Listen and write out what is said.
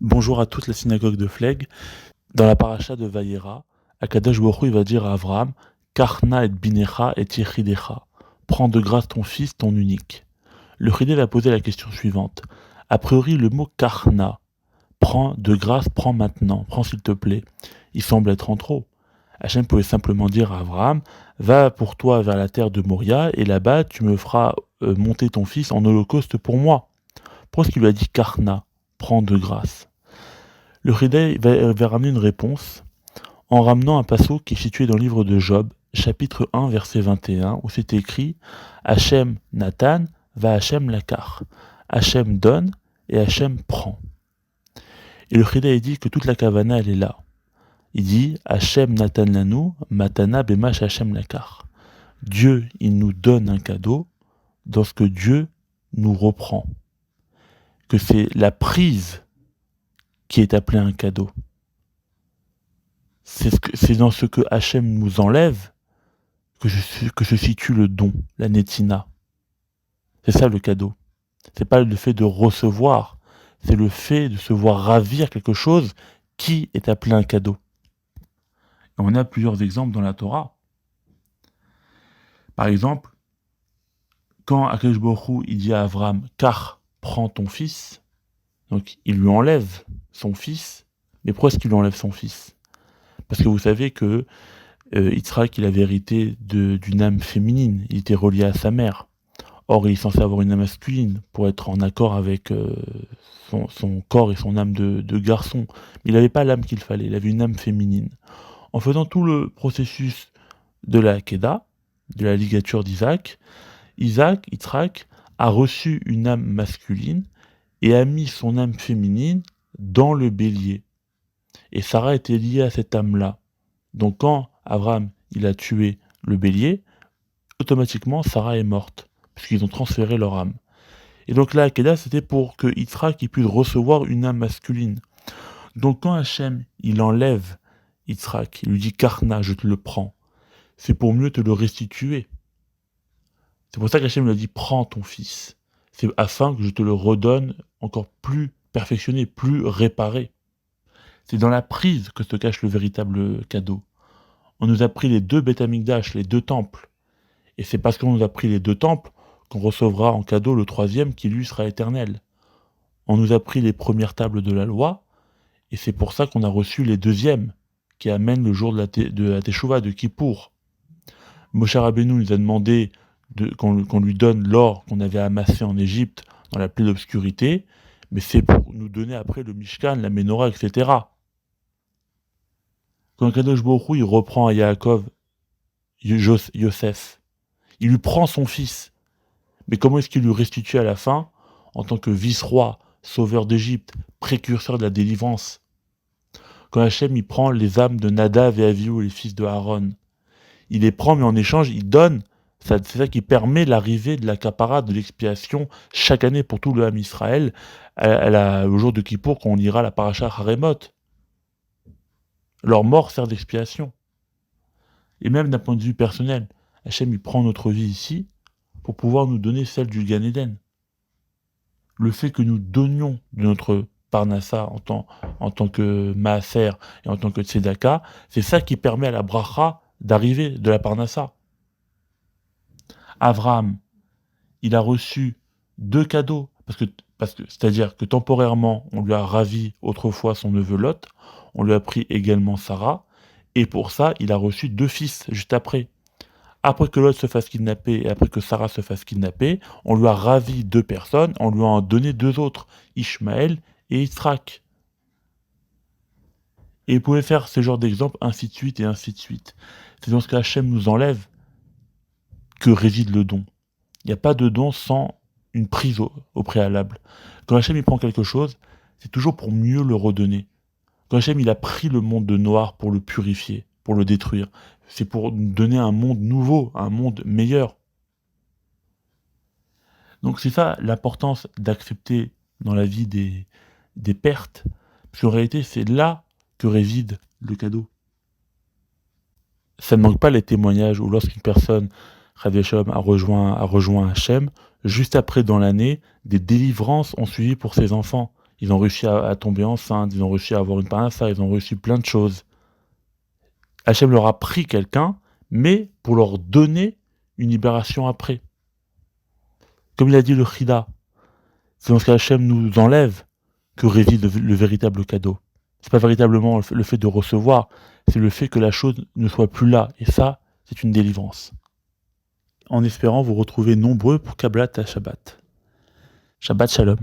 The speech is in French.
Bonjour à toute la synagogue de Fleg. Dans la paracha de Vayera, Akadosh Baruch Hu, il va dire à Abraham, Karna et binecha et yechidecha. Prends de grâce ton fils, ton unique. Le Chidé va poser la question suivante. A priori, le mot Karna, prends de grâce, prends maintenant, prends s'il te plaît, il semble être en trop. Hachem pouvait simplement dire à Abraham, va pour toi vers la terre de Moria, et là-bas tu me feras monter ton fils en holocauste pour moi. Pourquoi est-ce qu'il lui a dit Karna, prends de grâce? Le Chidei va ramener une réponse en ramenant un passeau qui est situé dans le livre de Job, chapitre 1, verset 21, où c'est écrit Hachem Nathan va Hachem lakar. Hachem donne et Hachem prend. Et le Chidei dit que toute la kavana, elle est là. Il dit Hachem Nathan lanu, matana bemash Hachem lakar. Dieu, il nous donne un cadeau dans ce que Dieu nous reprend. Que c'est la prise qui est appelée un cadeau. C'est dans ce que Hachem nous enlève que se situe le don, la netina. C'est ça le cadeau. C'est pas le fait de recevoir, c'est le fait de se voir ravir quelque chose qui est appelé un cadeau. Et on a plusieurs exemples dans la Torah. Par exemple, quand Akadosh Baruch Hu, il dit à Abraham, car prends ton fils, donc il lui enlève son fils. Mais pourquoi est-ce qu'il lui enlève son fils? Parce que vous savez que Yitzhak, il avait hérité d'une âme féminine, il était relié à sa mère. Or, il est censé avoir une âme masculine pour être en accord avec son corps et son âme de garçon. Mais il n'avait pas l'âme qu'il fallait, il avait une âme féminine. En faisant tout le processus de la Hakeda, de la ligature d'Isaac, Yitzhak, a reçu une âme masculine et a mis son âme féminine dans le bélier. Et Sarah était liée à cette âme-là. Donc quand Abraham il a tué le bélier, automatiquement Sarah est morte, puisqu'ils ont transféré leur âme. Et donc là, Hakeda, c'était pour que Yitzhak puisse recevoir une âme masculine. Donc quand Hachem, il enlève Yitzhak, il lui dit Karna, je te le prends, c'est pour mieux te le restituer. C'est pour ça qu'Hachem lui a dit prends ton fils. C'est afin que je te le redonne encore plus perfectionné, plus réparé. C'est dans la prise que se cache le véritable cadeau. On nous a pris les deux Beth Amikdash, les deux temples. Et c'est parce qu'on nous a pris les deux temples qu'on recevra en cadeau le troisième qui lui sera éternel. On nous a pris les premières tables de la loi, et c'est pour ça qu'on a reçu les deuxièmes, qui amènent le jour de la Teshuvah, de Kippour. Moshe Rabbeinu nous a demandé qu'on lui donne l'or qu'on avait amassé en Égypte dans la pleine obscurité, mais c'est pour nous donner après le Mishkan, la Ménorah, etc. Quand Kadosh Baruch Hu, il reprend à Yaakov Yosef, il lui prend son fils. Mais comment est-ce qu'il lui restitue à la fin, en tant que vice-roi, sauveur d'Égypte, précurseur de la délivrance? Quand Hachem il prend les âmes de Nadav et Avihu, les fils de Aaron, il les prend, mais en échange, il donne. C'est ça qui permet l'arrivée de la capara, de l'expiation, chaque année pour tout le Ham Israël, au jour de Kippour, quand on lira la paracha Haremot. Leur mort sert d'expiation. Et même d'un point de vue personnel, Hachem il prend notre vie ici pour pouvoir nous donner celle du Gan Eden. Le fait que nous donnions de notre Parnassa en tant que Maaser et en tant que Tzedaka, c'est ça qui permet à la bracha d'arriver de la Parnassa. Abraham, il a reçu deux cadeaux, c'est-à-dire que temporairement, on lui a ravi autrefois son neveu Lot, on lui a pris également Sarah, et pour ça, il a reçu deux fils juste après. Après que Lot se fasse kidnapper et après que Sarah se fasse kidnapper, on lui a ravi deux personnes, on lui a donné deux autres, Ishmaël et Yitzhak. Et il pouvait faire ce genre d'exemple, ainsi de suite et ainsi de suite. C'est dans ce qu'Hachem nous enlève que réside le don. Il n'y a pas de don sans une prise au préalable. Quand Hachem il prend quelque chose, c'est toujours pour mieux le redonner. Quand Hachem il a pris le monde de noir pour le purifier, pour le détruire, c'est pour nous donner un monde nouveau, un monde meilleur. Donc c'est ça l'importance d'accepter dans la vie des pertes, parce qu'en réalité c'est là que réside le cadeau. Ça ne manque pas les témoignages où lorsqu'une personne, Chas Shalom, a rejoint Hachem, juste après dans l'année, des délivrances ont suivi pour ses enfants. Ils ont réussi à tomber enceintes, ils ont réussi à avoir une parnassa, ils ont réussi plein de choses. Hachem leur a pris quelqu'un, mais pour leur donner une libération après. Comme il a dit le Chida, c'est lorsque Hachem nous enlève que réside le véritable cadeau. C'est pas véritablement le fait de recevoir, c'est le fait que la chose ne soit plus là. Et ça, c'est une délivrance. En espérant vous retrouver nombreux pour Kabbalat à Shabbat. Shabbat Shalom.